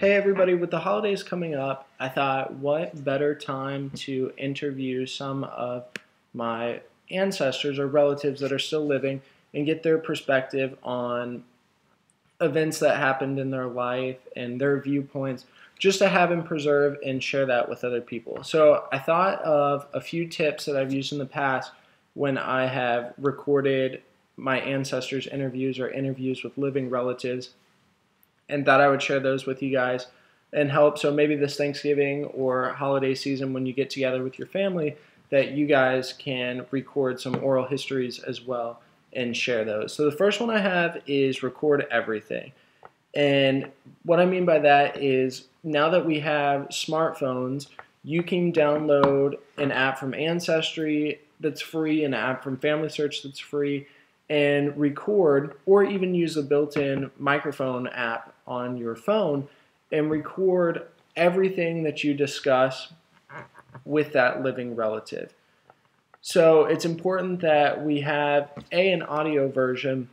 Hey everybody, with the holidays coming up, I thought what better time to interview some of my ancestors or relatives that are still living and get their perspective on events that happened in their life and their viewpoints, just to have and preserve and share that with other people. So I thought of a few tips that I've used in the past when I have recorded my ancestors' interviews or interviews with living relatives, and thought I would share those with you guys and help. So maybe this Thanksgiving or holiday season, when you get together with your family, that you guys can record some oral histories as well and share those. So the first one I have is record everything. And what I mean by that is, now that we have smartphones, you can download an app from Ancestry that's free, an app from Family Search that's free, and record, or even use the built-in microphone app on your phone and record everything that you discuss with that living relative. So it's important that we have an audio version,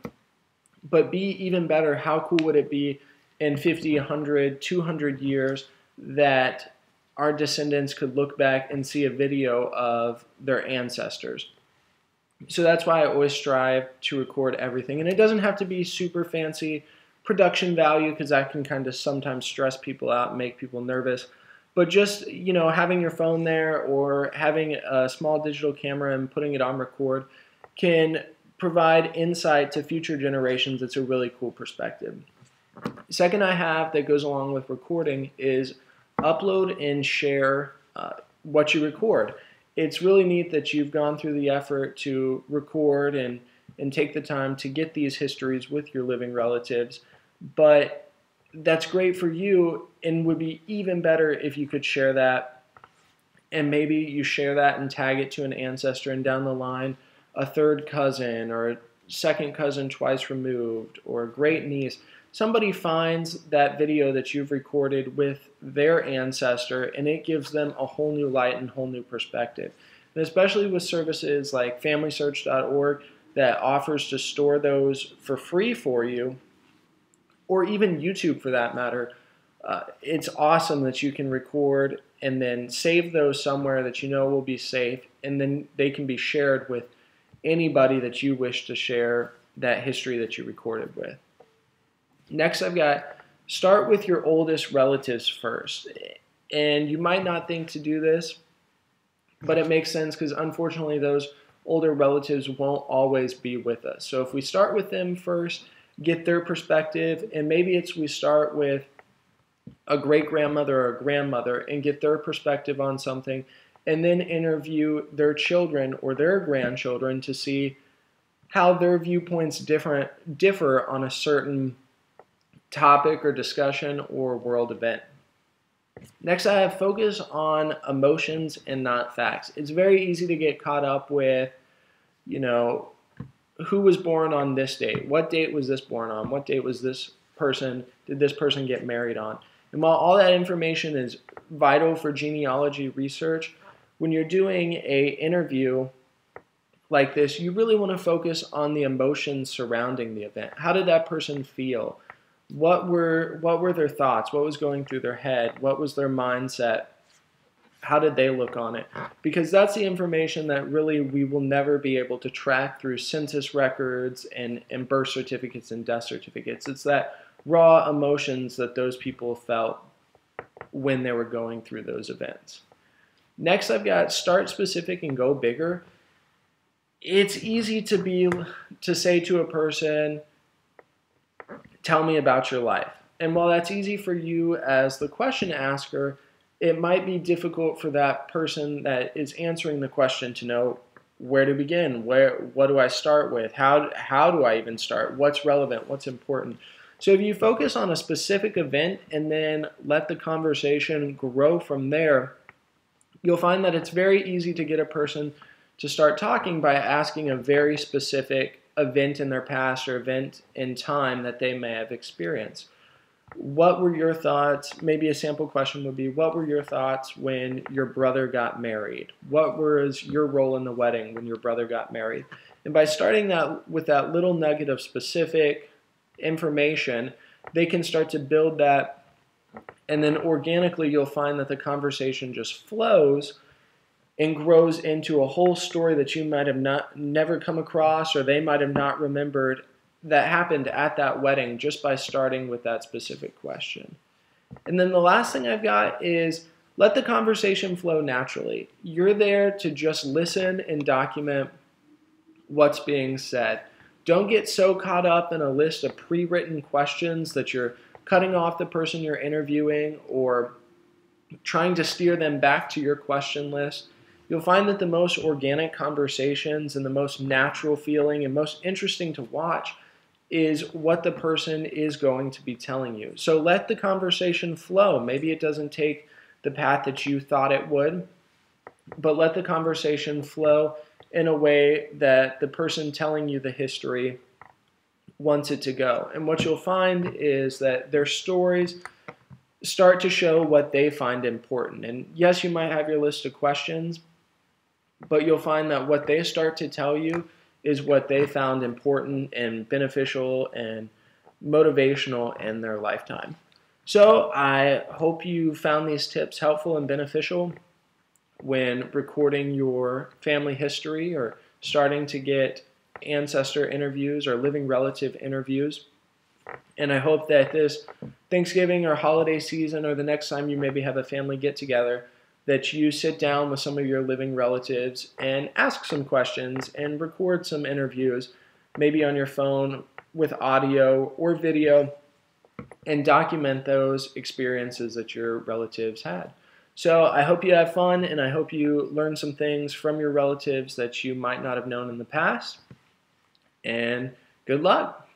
but B, even better, how cool would it be in 50, 100, 200 years that our descendants could look back and see a video of their ancestors? So that's why I always strive to record everything. And it doesn't have to be super fancy production value, because that can kind of sometimes stress people out and make people nervous. But just, having your phone there or having a small digital camera and putting it on record can provide insight to future generations. It's a really cool perspective. Second I have that goes along with recording is upload and share what you record. It's really neat that you've gone through the effort to record and take the time to get these histories with your living relatives. But that's great for you, and would be even better if you could share that. And maybe you share that and tag it to an ancestor, and down the line, a third cousin or a second cousin twice removed or a great niece, somebody finds that video that you've recorded with their ancestor, and it gives them a whole new light and whole new perspective. And especially with services like FamilySearch.org that offers to store those for free for you, or even YouTube for that matter, it's awesome that you can record and then save those somewhere that you know will be safe, and then they can be shared with anybody that you wish to share that history that you recorded with. Next, I've got start with your oldest relatives first. And you might not think to do this, but it makes sense because unfortunately those older relatives won't always be with us. So if we start with them first, get their perspective, and maybe we start with a great-grandmother or a grandmother and get their perspective on something, and then interview their children or their grandchildren to see how their viewpoints differ on a certain topic or discussion or world event. Next, I have focus on emotions and not facts. It's very easy to get caught up with, who was born on this date? What date was this born on? What date was this person, did this person get married on? And while all that information is vital for genealogy research, when you're doing an interview like this, you really want to focus on the emotions surrounding the event. How did that person feel? What were their thoughts? What was going through their head? What was their mindset? How did they look on it? Because that's the information that really we will never be able to track through census records and birth certificates and death certificates. It's that raw emotions that those people felt when they were going through those events. Next, I've got start specific and go bigger. It's easy to say to a person, tell me about your life. And while that's easy for you as the question asker, it might be difficult for that person that is answering the question to know where to begin, what do I start with, how do I even start, what's relevant, what's important. So if you focus on a specific event and then let the conversation grow from there, you'll find that it's very easy to get a person to start talking by asking a very specific event in their past or event in time that they may have experienced. What were your thoughts? Maybe a sample question would be, what were your thoughts when your brother got married? What was your role in the wedding when your brother got married? And by starting that with that little nugget of specific information, they can start to build that And then organically, you'll find that the conversation just flows and grows into a whole story that you might have never come across, or they might have not remembered, that happened at that wedding just by starting with that specific question. And then the last thing I've got is let the conversation flow naturally. You're there to just listen and document what's being said. Don't get so caught up in a list of pre-written questions that you're cutting off the person you're interviewing or trying to steer them back to your question list. You'll find that the most organic conversations and the most natural feeling and most interesting to watch is what the person is going to be telling you. So let the conversation flow. Maybe it doesn't take the path that you thought it would, but let the conversation flow in a way that the person telling you the history wants it to go. And what you'll find is that their stories start to show what they find important. And yes, you might have your list of questions, but you'll find that what they start to tell you is what they found important and beneficial and motivational in their lifetime. So I hope you found these tips helpful and beneficial when recording your family history or starting to get ancestor interviews or living relative interviews. And I hope that this Thanksgiving or holiday season or the next time you maybe have a family get together, that you sit down with some of your living relatives and ask some questions and record some interviews, maybe on your phone with audio or video, and document those experiences that your relatives had. So I hope you have fun, and I hope you learn some things from your relatives that you might not have known in the past. And good luck.